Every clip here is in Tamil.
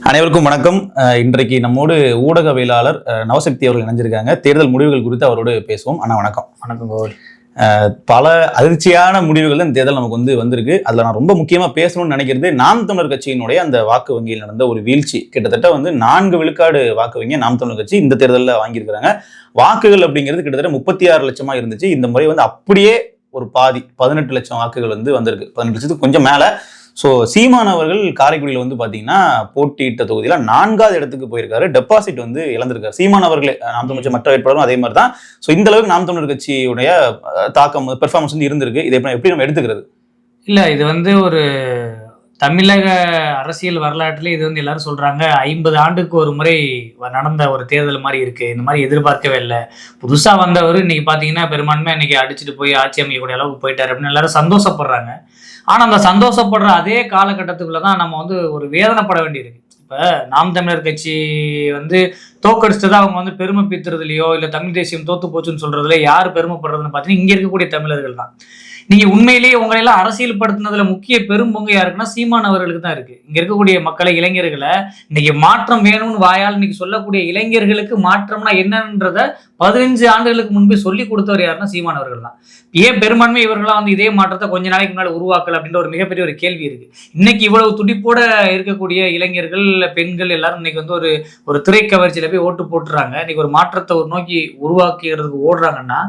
அனைவருக்கும் வணக்கம். இன்றைக்கு நம்மோடு ஊடகவியலாளர் நவசக்தி அவர்கள் இணைஞ்சிருக்காங்க. தேர்தல் முடிவுகள் குறித்து அவரோடு பேசுவோம். அண்ணா வணக்கம். வணக்கம் கோவில். பல அதிர்ச்சியான முடிவுகள் இந்த தேர்தல் நமக்கு வந்திருக்கு. அதுல நான் ரொம்ப முக்கியமா பேசணும்னு நினைக்கிறது நாம் தமிழர் கட்சியினுடைய அந்த வாக்கு வங்கியில் நடந்த ஒரு வீழ்ச்சி. கிட்டத்தட்ட 4 விழுக்காடு வாக்கு வங்கியை நாம் தமிழர் கட்சி இந்த தேர்தலில் வாங்கியிருக்கிறாங்க. வாக்குகள் அப்படிங்கிறது கிட்டத்தட்ட 36 லட்சமா இருந்துச்சு. இந்த முறை அப்படியே ஒரு பாதி 18 லட்சம் வாக்குகள் வந்திருக்கு. 18 லட்சத்துக்கு கொஞ்சம் மேல. ஸோ சீமான் அவர்கள் காரைக்குடியில் பார்த்தீங்கன்னா போட்டியிட்ட தொகுதியில் 4வது இடத்துக்கு போயிருக்காரு. டெபாசிட் இழந்திருக்காரு. சீமான் அவர்களே நாம் தமிழ் மற்ற வேட்பாளரும் அதே மாதிரி தான். ஸோ இந்த அளவுக்கு நாம் தமிழர் கட்சியுடைய தாக்கம் பெர்ஃபார்மன்ஸ் இருந்திருக்கு. இதை எப்படி நம்ம எடுத்துக்கிறது? இல்ல, இது ஒரு தமிழக அரசியல் வரலாற்றுல இது எல்லாரும் சொல்றாங்க 50 ஆண்டுக்கு ஒரு முறை நடந்த ஒரு தேர்தல் மாதிரி இருக்கு. இந்த மாதிரி எதிர்பார்க்கவே இல்லை. புதுசா வந்தவர் இன்னைக்கு பாத்தீங்கன்னா பெரும்பான்மை இன்னைக்கு அடிச்சுட்டு போய் ஆட்சி அமைக்கக்கூடிய அளவுக்கு போயிட்டாரு அப்படின்னு எல்லாரும் சந்தோஷப்படுறாங்க. ஆனா அந்த சந்தோஷப்படுற அதே காலகட்டத்துக்குள்ளதான் நம்ம ஒரு வேதனைப்பட வேண்டியிருக்கு. இப்ப நாம் தமிழர் கட்சி தோக்கடிச்சதா அவங்க பெருமை பீத்துறதுலையோ இல்ல தமிழ் தேசியம் தோத்து போச்சுன்னு சொல்றதுல யாரு பெருமைப்படுறதுன்னு பாத்தீங்கன்னா இங்க இருக்கக்கூடிய தமிழர்கள் தான். நீங்க உண்மையிலேயே உங்களை எல்லாம் அரசியல் படுத்தினதுல முக்கிய பெரும் பங்கு யாருக்குன்னா சீமான் அவர்களுக்கு தான் இருக்கு. இங்க இருக்கக்கூடிய மக்களை, இளைஞர்களை இன்னைக்கு மாற்றம் வேணும்னு வாயால் இன்னைக்கு சொல்லக்கூடிய இளைஞர்களுக்கு மாற்றம்னா என்னன்றத 15 ஆண்டுகளுக்கு முன்பே சொல்லி கொடுத்தவர் யாருன்னா சீமான் அவர்கள் தான். ஏன் பெரும்பான்மை இவர்களாம் இதே மாற்றத்தை கொஞ்ச நாளைக்கு முன்னாடி உருவாக்கல அப்படின்ற ஒரு மிகப்பெரிய ஒரு கேள்வி இருக்கு. இன்னைக்கு இவ்வளவு துடிப்போட இருக்கக்கூடிய இளைஞர்கள், பெண்கள் எல்லாரும் இன்னைக்கு ஒரு திரை கவர்ச்சியில போய் ஓட்டு போட்டுறாங்க. இன்னைக்கு ஒரு மாற்றத்தை நோக்கி உருவாக்குறதுக்கு ஓடுறாங்கன்னா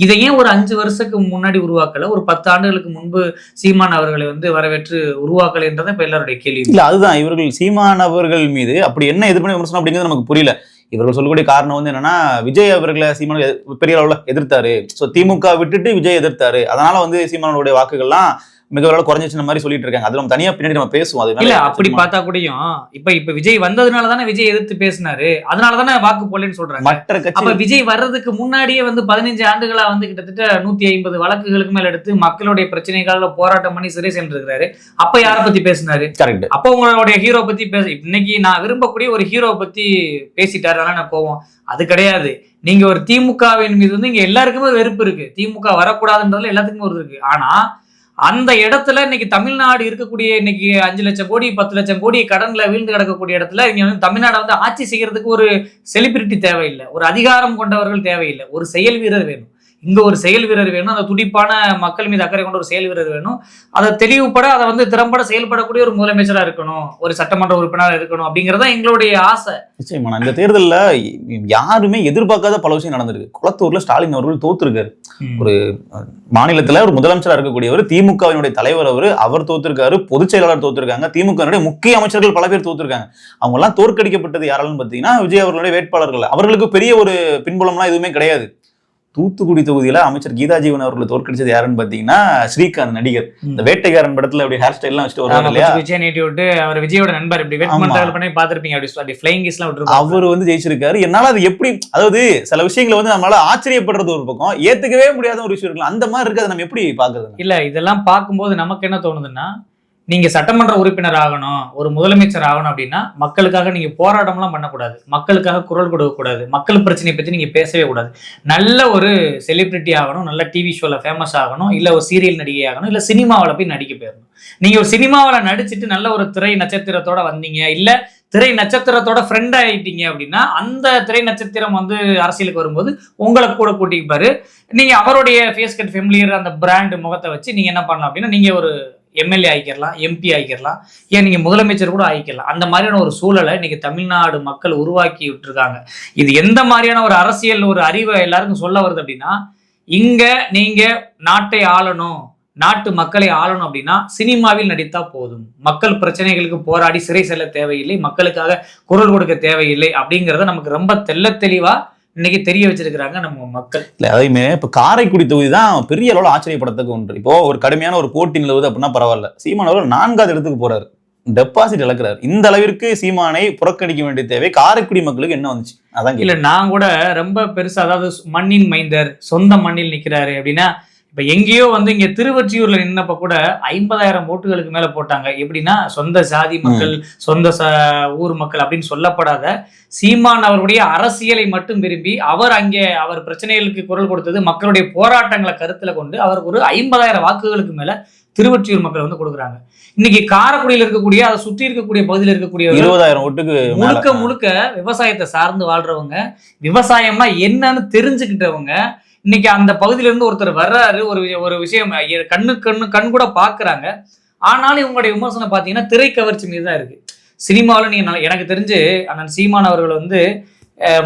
இதை ஏன் ஒரு 5 வருஷத்துக்கு முன்னாடி உருவாக்கல, ஒரு 10 ஆண்டுகளுக்கு முன்பு சீமான் அவர்களை வரவேற்று உருவாக்கல என்றதை இப்ப எல்லாருடைய கேள்வி. இல்ல, அதுதான் இவர்கள் சீமான் அவர்கள் மீது அப்படி என்ன எதிர்ப்பு விமர்சனம் அப்படிங்கிறது நமக்கு புரியல. இவர்கள் சொல்லக்கூடிய காரணம் என்னன்னா, விஜய் அவர்களை சீமான் பெரிய அளவுல எதிர்த்தாரு. சோ திமுக விட்டுட்டு விஜய் எதிர்த்தாரு. அதனால சீமானுடைய வாக்குகள்லாம் மிக குறைஞ்சிச்சு மாதிரி சொல்லிட்டு இருக்காங்க. அதுல நம்ம தனியா பின்னாடி நம்ம பேசுவோம். அது இல்ல, அப்படி பார்த்தா கூடயும் இப்ப விஜய் வந்ததுனாலதானே விஜய் எதிர்த்து பேசினாரு. அதனாலதானே வாக்கு போடலன்னு சொல்றாங்க. மற்ற கட்சி அப்ப விஜய் வர்றதுக்கு முன்னாடியே 15 ஆண்டுகளா கிட்டத்தட்ட 150 வழக்குகளுக்கு மேல எடுத்து மக்களுடைய பிரச்சனைகளால போராட்டம் பண்ணி சிறை சென்றிருக்கிறாரு. அப்ப யாரை பத்தி பேசினாரு? கரெக்ட். அப்ப உங்களுடைய ஹீரோ பத்தி இன்னைக்கு நான் விரும்பக்கூடிய ஒரு ஹீரோ பத்தி பேசிட்டாரு, நான் போவோம். அது கிடையாது. நீங்க ஒரு திமுகவின் மீது இங்க எல்லாருக்குமே வெறுப்பு இருக்கு. திமுக வரக்கூடாதுன்றதுல எல்லாத்துக்குமே ஒரு இருக்கு. ஆனா அந்த இடத்துல இன்னைக்கு தமிழ்நாடு இருக்கக்கூடிய இன்னைக்கு 5 லட்சம் கோடி 10 லட்சம் கோடி கடன்ல வீழ்ந்து கிடக்கக்கூடிய இடத்துல இங்க தமிழ்நாடு ஆட்சி செய்யறதுக்கு ஒரு செலிபிரிட்டி தேவையில்லை, ஒரு அதிகாரம் கொண்டவர்கள் தேவையில்லை, ஒரு செயல் வீரர் வேணும். இங்க ஒரு செயல் வீரர் வேணும். அந்த துடிப்பான மக்கள் மீது அக்கறை கொண்ட ஒரு செயல் வீரர் வேணும். அதை தெளிவுபட அதை திறம்பட செயல்படக்கூடிய ஒரு முதலமைச்சரா இருக்கணும், ஒரு சட்டமன்ற உறுப்பினராக இருக்கணும் அப்படிங்கறத எங்களுடைய ஆசை. நிச்சயமா இந்த தேர்தலில் யாருமே எதிர்பார்க்காத பல விஷயம் நடந்திருக்கு. குளத்தூர்ல ஸ்டாலின் அவர்கள் தோத்துருக்காரு. ஒரு மாநிலத்துல ஒரு முதலமைச்சரா இருக்கக்கூடியவர், திமுகவினுடைய தலைவர் அவர் தோத்திருக்காரு. பொதுச் செயலாளர் தோத்திருக்காங்க. திமுகவினுடைய முக்கிய அமைச்சர்கள் பல பேர் தோத்திருக்காங்க. அவங்க எல்லாம் தோற்கடிக்கப்பட்டது யாராலும் பாத்தீங்கன்னா விஜய் அவர்களுடைய வேட்பாளர்கள். அவர்களுக்கு பெரிய ஒரு பின்புலம்லாம் எதுவுமே கிடையாது. தூத்துக்குடி தொகுதியில அமைச்சர் கீதா ஜீவன் அவர்களை தோற்கடிச்சது யாருன்னு பாத்தீங்கன்னா ஸ்ரீகாந்த், நடிகர். இந்த வேட்டைக்காரன் படத்துல அப்படி ஹேர் ஸ்டைல் எல்லாம் வச்சுட்டு வருவாங்க இல்லையா, விஜய் நீட்டி விட்டு அவர் விஜயோட நண்பர் இப்படி வேட்பாளர் பண்ணி பாத்திருப்பீங்க. அப்படி ஃப்ளைங் கிஸ் எல்லாம் விட்டு அவர் ஜெயிச்சிருக்காரு. என்னால அது எப்படி, அதாவது சில விஷயங்களை நம்மளால ஆச்சரியப்படுறது ஒரு பக்கம், ஏத்துக்கவே முடியாத ஒரு விஷயம் இருக்கலாம். அந்த மாதிரி இருக்கு. அதை நம்ம எப்படி பாக்குறது? இல்ல, இதெல்லாம் பார்க்கும்போது நமக்கு என்ன தோணுதுன்னா, நீங்க சட்டமன்ற உறுப்பினர் ஆகணும், ஒரு முதலமைச்சர் ஆகணும் அப்படின்னா மக்களுக்காக நீங்க போராட்டம்லாம் பண்ணக்கூடாது, மக்களுக்காக குரல் கொடுக்க கூடாது, மக்கள் பிரச்சனையை பத்தி நீங்க பேசவே கூடாது. நல்ல ஒரு செலிபிரிட்டி ஆகணும், நல்ல டிவி ஷோல ஃபேமஸ் ஆகணும், இல்ல ஒரு சீரியல் நடிகை ஆகணும், இல்ல சினிமாவில் போய் நடிக்க போயிடணும். நீங்க ஒரு சினிமாவில் நடிச்சுட்டு நல்ல ஒரு திரை நட்சத்திரத்தோட வந்தீங்க, இல்ல திரை நட்சத்திரத்தோட ஃப்ரெண்ட் ஆயிட்டீங்க அப்படின்னா அந்த திரை நட்சத்திரம் அரசியலுக்கு வரும்போது உங்களை கூட கூட்டிப்பாரு. நீங்க அவருடைய ஃபேஸ் கட் ஃபெமிலியர் அந்த பிராண்ட் முகத்தை வச்சு நீங்க என்ன பண்ணலாம் அப்படின்னா, நீங்க ஒரு எம்எல்ஏ ஆகிக்கலாம், எம்பி ஆகிக்கலாம், ஏன் நீங்க முதலமைச்சர் கூட ஆகிக்கலாம். அந்த மாதிரியான ஒரு சூழலை இன்னைக்கு தமிழ்நாடு மக்கள் உருவாக்கி விட்டுருக்காங்க. இது எந்த மாதிரியான ஒரு அரசியல் ஒரு அறிவை எல்லாருக்கும் சொல்ல வருது அப்படின்னா, இங்க நீங்க நாட்டை ஆளணும், நாட்டு மக்களை ஆளணும் அப்படின்னா சினிமாவில் நடித்தா போதும், மக்கள் பிரச்சனைகளுக்கு போராடி சிறை செல்ல தேவையில்லை, மக்களுக்காக குரல் கொடுக்க தேவையில்லை அப்படிங்கிறத நமக்கு ரொம்ப தெள்ள தெளிவா இன்னைக்கு தெரிய வச்சிருக்கிறாங்க நம்ம மக்கள். இல்ல, அதையுமே இப்ப காரைக்குடி தொகுதி தான் பெரிய அளவில் ஆச்சரியப்படத்தக்க ஒன்று. இப்போ ஒரு கடுமையான ஒரு போட்டி நிலவுது அப்படின்னா பரவாயில்ல, சீமான் அவர்கள் 4வது இடத்துக்கு போறாரு, டெபாசிட் இழக்கிறாரு. இந்த அளவிற்கு சீமானை புறக்கணிக்க வேண்டிய தேவை காரைக்குடி மக்களுக்கு என்ன வந்துச்சு? அதான் இல்ல, நான் கூட ரொம்ப பெருசா, அதாவது மண்ணின் மைந்தர், சொந்த மண்ணில் நிக்கிறாரு அப்படின்னா இப்ப எங்கேயோ வந்து இங்க திருவொற்றியூர்ல நின்னப்ப கூட 50,000 ஓட்டுகளுக்கு மேல போட்டாங்க. எப்படின்னா சொந்த சாதி மக்கள், சொந்த ஊர் மக்கள் அப்படின்னு சொல்லப்படாத சீமான் அவருடைய அரசியலை மட்டும் விரும்பி அவர் பிரச்சனைகளுக்கு குரல் கொடுத்தது, மக்களுடைய போராட்டங்களை கருத்துல கொண்டு அவருக்கு ஒரு 50,000 வாக்குகளுக்கு மேல திருவொற்றியூர் மக்கள் வந்து கொடுக்குறாங்க. இன்னைக்கு காரைக்குடியில் இருக்கக்கூடிய அதை சுற்றி இருக்கக்கூடிய பகுதியில் இருக்கக்கூடிய 20,000 ஓட்டுக்கு முழுக்க முழுக்க விவசாயத்தை சார்ந்து வாழ்றவங்க, விவசாயம்னா என்னன்னு தெரிஞ்சுக்கிட்டவங்க, இன்னைக்கு அந்த பகுதியில இருந்து ஒருத்தர் வர்றாரு, ஒரு விஷயம் கண் கூட பாக்குறாங்க. ஆனாலும் இவங்களுடைய விமர்சனம் பாத்தீங்கன்னா திரை கவர்ச்சி மீது தான் இருக்கு. சினிமாவில் நீங்க எனக்கு தெரிஞ்சு அண்ணன் சீமான் அவர்கள் வந்து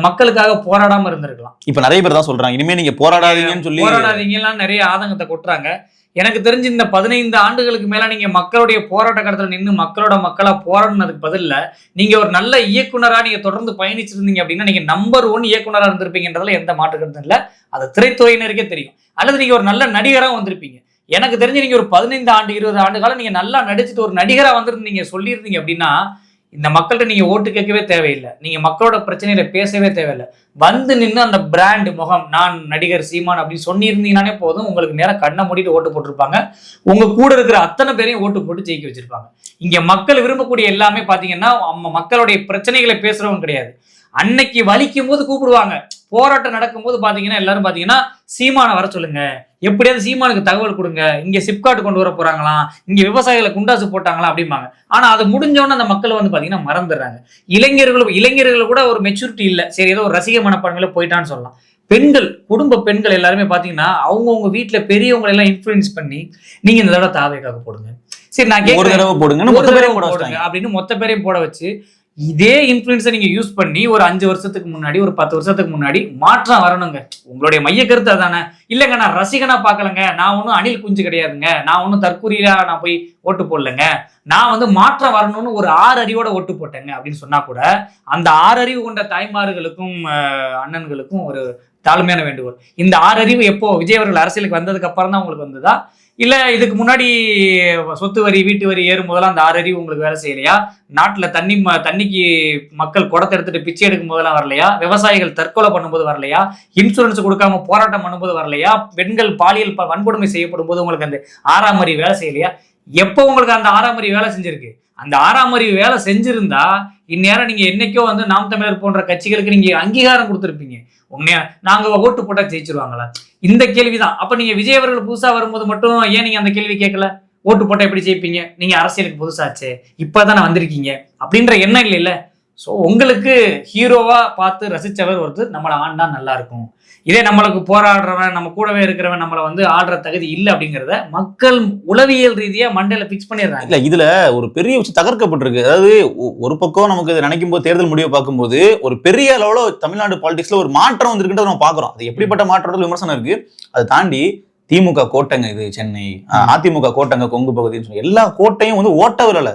மக்களுக்காக போராடாம இருந்திருக்கலாம். இப்ப நிறைய பேர் தான் சொல்றாங்க இனிமே நீங்க போராடாதீங்கன்னு சொல்லி நிறைய ஆதங்கத்தை கொட்டுறாங்க. எனக்கு தெரிஞ்சு இந்த 15 ஆண்டுகளுக்கு மேல நீங்க மக்களுடைய போராட்ட காலத்துல நின்று மக்களா போராடினதுக்கு பதில்ல நீங்க ஒரு நல்ல இயக்குனரா நீங்க தொடர்ந்து பயணிச்சிருந்தீங்க அப்படின்னா நீங்க நம்பர் 1 இயக்குனரா இருந்திருப்பீங்கன்றதுல எந்த மாற்று கருத்தும் இல்ல. அது திரைத்துறையினருக்கே தெரியும். அல்லது நீங்க ஒரு நல்ல நடிகரா வந்திருப்பீங்க. எனக்கு தெரிஞ்சு நீங்க ஒரு 15 ஆண்டு 20 ஆண்டு காலம் நீங்க நல்லா நடிச்சுட்டு ஒரு நடிகரா வந்திருந்தீங்க சொல்லியிருந்தீங்க அப்படின்னா இந்த மக்கள்கிட்ட நீங்க ஓட்டு கேட்கவே தேவையில்லை. நீங்க மக்களோட பிரச்சனையில பேசவே தேவையில்லை. வந்து நின்று அந்த பிராண்ட் முகம், நான் நடிகர் சீமான் அப்படின்னு சொன்னிருந்தீங்கன்னாலே போதும், உங்களுக்கு நேரம் கண்ணை மூடிட்டு ஓட்டு போட்டிருப்பாங்க. உங்க கூட இருக்கிற அத்தனை பேரையும் ஓட்டு போட்டு ஜெயிக்க வச்சிருப்பாங்க. இங்க மக்கள் விரும்பக்கூடிய எல்லாமே பாத்தீங்கன்னா மக்களுடைய பிரச்சனைகளை பேசுறவங்க கிடையாது. அன்னைக்கு வலிக்கும் போது கூப்பிடுவாங்க. போராட்டம் நடக்கும்போது பாத்தீங்கன்னா எல்லாரும் பாத்தீங்கன்னா சீமானை வர சொல்லுங்க, எப்படியாவது சீமானுக்கு தகவல் கொடுங்க, இங்க சிப்காட் கொண்டு வர போறாங்களாம், இங்க விவசாயிகளை குண்டாசு போட்டாங்களா அப்படிம்பாங்க. ஆனா அது முடிஞ்சோன்னு அந்த மக்கள் வந்து பாத்தீங்கன்னா மறந்துடுறாங்க. இளைஞர்கள் கூட ஒரு மெச்சூரிட்டி இல்லை. சரி, ஏதோ ஒரு ரசிக மனப்பான்மையில போயிட்டான்னு சொல்லலாம். பெண்கள், குடும்ப பெண்கள் எல்லாருமே பாத்தீங்கன்னா அவங்கவுங்க வீட்டுல பெரியவங்களை எல்லாம் இன்ஃபுளுன்ஸ் பண்ணி நீங்க இந்த தடவை தாவேக்காக போடுங்க, சரி நான் ஒரு தடவை போடுங்க அப்படின்னு மொத்த பேரையும் போட வச்சு இதே இன்ஃபுளுன்ஸை நீங்க யூஸ் பண்ணி ஒரு 5 வருஷத்துக்கு முன்னாடி, ஒரு 10 வருஷத்துக்கு முன்னாடி மாற்றம் வரணுங்க. உங்களுடைய மைய கருத்து அதானே. இல்லைங்க நான் ரசிகனா பார்க்கலங்க, நான் ஒன்றும் அணில் குஞ்சு கிடையாதுங்க, நான் ஒன்றும் தற்கூரியா நான் போய் ஓட்டு போடலைங்க, நான் வந்து மாற்றம் வரணும்னு ஒரு 6 அறிவோட ஓட்டு போட்டேங்க அப்படின்னு சொன்னா கூட அந்த 6 அறிவு கொண்ட தாய்மார்களுக்கும் அண்ணன்களுக்கும் ஒரு தாழ்மையான வேண்டுகோள். இந்த 6 அறிவு எப்போ விஜய் அவர்கள் அரசியலுக்கு வந்ததுக்கு அப்புறம் தான் உங்களுக்கு வந்ததா, இல்ல இதுக்கு முன்னாடி சொத்து வரி வீட்டு வரி ஏறும் போதெல்லாம் அந்த 6 அறிவு உங்களுக்கு வேலை செய்யலையா, நாட்டுல தண்ணிக்கு மக்கள் குடத்தை எடுத்துட்டு பிச்சை எடுக்கும் போதெல்லாம் வரலையா, விவசாயிகள் தற்கொலை பண்ணும்போது வரலையா, இன்சூரன்ஸ் கொடுக்காம போராட்டம் பண்ணும்போது வரலையா, பெண்கள் பாலியல் வன்கொடுமை செய்யப்படும் போது உங்களுக்கு அந்த 6ஆம் அறிவு வேலை செய்யலையா? எப்போ உங்களுக்கு அந்த 6ஆம் அறிவு வேலை செஞ்சிருக்கு? அந்த 6ஆம் அறிவு வேலை செஞ்சிருந்தா இந்நேரம் நீங்க என்னைக்கோ வந்து நாம் தமிழர் போன்ற கட்சிகளுக்கு நீங்க அங்கீகாரம் கொடுத்துருப்பீங்க. உண்மையா நாங்க ஓட்டு போட்டா ஜெயிச்சிருவாங்களா? இந்த கேள்விதான். அப்ப நீங்க விஜய் அவர்கள் புதுசா வரும்போது மட்டும் ஏன் நீங்க அந்த கேள்வி கேட்கல? ஓட்டு போட்டா எப்படி ஜெயிப்பீங்க, நீங்க அரசியலுக்கு புதுசாச்சு, இப்பதானே வந்திருக்கீங்க அப்படின்ற எண்ணம் இல்லைல்ல. ஸோ உங்களுக்கு ஹீரோவா பார்த்து ரசிச்சவர் ஒருத்தர் நம்மளை ஆண்டா நல்லா இருக்கும். இதே நம்மளுக்கு போராடுறவன், நம்ம கூடவே இருக்கிறவன் நம்மளை வந்து ஆடுற தகுதி இல்லை அப்படிங்கிறத மக்கள் உளவியல் ரீதியா மண்டையில பிக்ஸ் பண்ணிடுறாங்க. இல்ல இதுல ஒரு பெரிய விஷயம் தகர்க்கப்பட்டிருக்கு. அதாவது ஒரு பக்கம் நமக்கு இதை நினைக்கும் போது, தேர்தல் முடிவை பார்க்கும்போது ஒரு பெரிய அளவுல தமிழ்நாடு பாலிடிக்ஸ்ல ஒரு மாற்றம் வந்திருக்குன்றத நம்ம பாக்குறோம். அது எப்படிப்பட்ட மாற்றத்துல விமர்சனம் இருக்கு. அதை தாண்டி திமுக கோட்டைங்க இது சென்னை, அதிமுக கோட்டைங்க கொங்கு பகுதின்னு சொல்லி எல்லா கோட்டையும் வந்து ஓட்ட விரல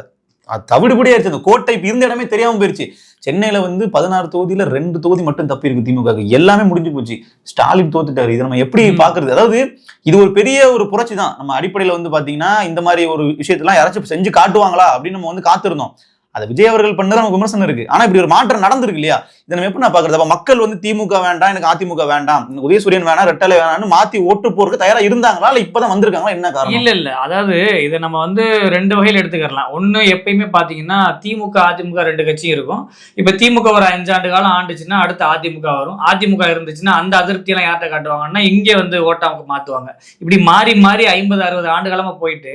தவிடுபடியா இருந்துச்சு. அந்த கோட்டை இருந்த இடமே தெரியாம போயிருச்சு. சென்னையில வந்து 16 தொகுதியில 2 தொகுதி மட்டும் தப்பி இருக்கு திமுக, எல்லாமே முடிஞ்சு போச்சு. ஸ்டாலின் தோத்துட்டாரு. இதை நம்ம எப்படி பாக்குறது? அதாவது இது ஒரு பெரிய ஒரு புரட்சி தான். நம்ம அடிப்படையில வந்து பாத்தீங்கன்னா இந்த மாதிரி ஒரு விஷயத்தெல்லாம் யாராச்சும் செஞ்சு காட்டுவாங்களா அப்படின்னு நம்ம வந்து காத்திருந்தோம். அதை விஜய் அவர்கள் பண்ணது நமக்கு விமர்சனம் இருக்கு. ஆனா இப்படி ஒரு மாற்றம் நடந்திருக்கு இல்லையா? இதை நம்ம எப்படி நான் பாக்குறது? அப்ப மக்கள் வந்து திமுக வேண்டாம், எனக்கு அதிமுக வேண்டாம், உதயசூரியன் வேணாம், ரெட்டலை வேணாம்னு மாத்தி ஓட்டு போறதுக்கு தயாரா இருந்தாங்களா, இல்ல இப்பதான் வந்திருக்காங்களா? என்ன காரணம்? இல்ல அதாவது இதை நம்ம வந்து 2 வகையில் எடுத்துக்கலாம். ஒண்ணு, எப்பயுமே பாத்தீங்கன்னா திமுக அதிமுக 2 கட்சி இருக்கும். இப்ப திமுக ஒரு 5 ஆண்டு காலம் ஆண்டுச்சுன்னா அடுத்து அதிமுக வரும். அதிமுக இருந்துச்சுன்னா அந்த அதிருப்தி எல்லாம் யார்ட்ட காட்டுவாங்கன்னா இங்கே வந்து ஓட்டாமுக்கு மாத்துவாங்க. இப்படி மாறி 50-60 ஆண்டு காலமா போயிட்டு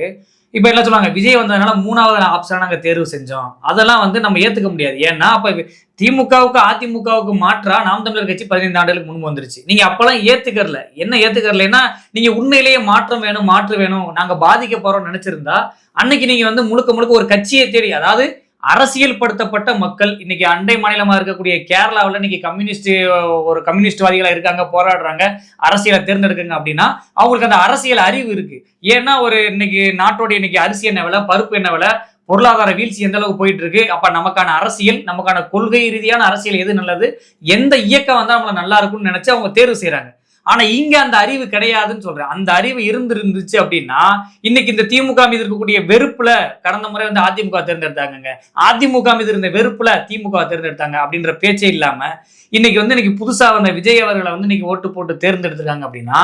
இப்ப என்ன சொல்லுவாங்க, விஜய் வந்ததுனால 3வது ஆப்ஷனா நாங்க தேர்வு செஞ்சோம். அதெல்லாம் வந்து நம்ம ஏத்துக்க முடியாது. ஏன்னா அப்ப திமுகவுக்கு அதிமுகவுக்கு மாற்றா நாம் தமிழர் கட்சி 15 ஆண்டுகளுக்கு முன்பு வந்துருச்சு. நீங்க அப்பெல்லாம் ஏத்துக்கறல. என்ன ஏத்துக்கறலைன்னா நீங்க உண்மையிலேயே மாற்றம் வேணும், மாற்று வேணும், நாங்க பாதிக்க போறோம்னு நினைச்சிருந்தா அன்னைக்கு நீங்க வந்து முழுக்க ஒரு கட்சியை தேடி, அதாவது அரசியல் படுத்தப்பட்ட மக்கள். இன்னைக்கு அண்டை மாநிலமா இருக்கக்கூடிய கேரளாவில் இன்னைக்கு கம்யூனிஸ்ட்வாதிகளா இருக்காங்க, போராடுறாங்க, அரசியலை தேர்ந்தெடுக்குங்க அப்படின்னா அவங்களுக்கு அந்த அரசியல் அறிவு இருக்கு. ஏன்னா ஒரு இன்னைக்கு நாட்டோடைய இன்னைக்கு அரிசி என்ன விலை, பருப்பு என்ன விலை, பொருளாதார வீழ்ச்சி எந்த அளவுக்கு போயிட்டு இருக்கு, அப்ப நமக்கான அரசியல், நமக்கான கொள்கை ரீதியான அரசியல் எது நல்லது, எந்த இயக்கம் வந்தா நம்மள நல்லா இருக்கும்னு நினைச்சு அவங்க தேர்வு செய்யறாங்க. ஆனா இங்க அந்த அறிவு கிடையாதுன்னு சொல்றேன். அந்த அறிவு இருந்துச்சு அப்படின்னா இன்னைக்கு இந்த திமுக மீது இருக்கக்கூடிய வெறுப்புல கடந்த முறை வந்து அதிமுக தேர்ந்தெடுத்தாங்க, அதிமுக மீது இருந்த வெறுப்புல திமுக தேர்ந்தெடுத்தாங்க அப்படின்ற பேச்சே இல்லாம இன்னைக்கு புதுசா வந்த விஜய் அவர்களை வந்து இன்னைக்கு ஓட்டு போட்டு தேர்ந்தெடுத்திருக்காங்க அப்படின்னா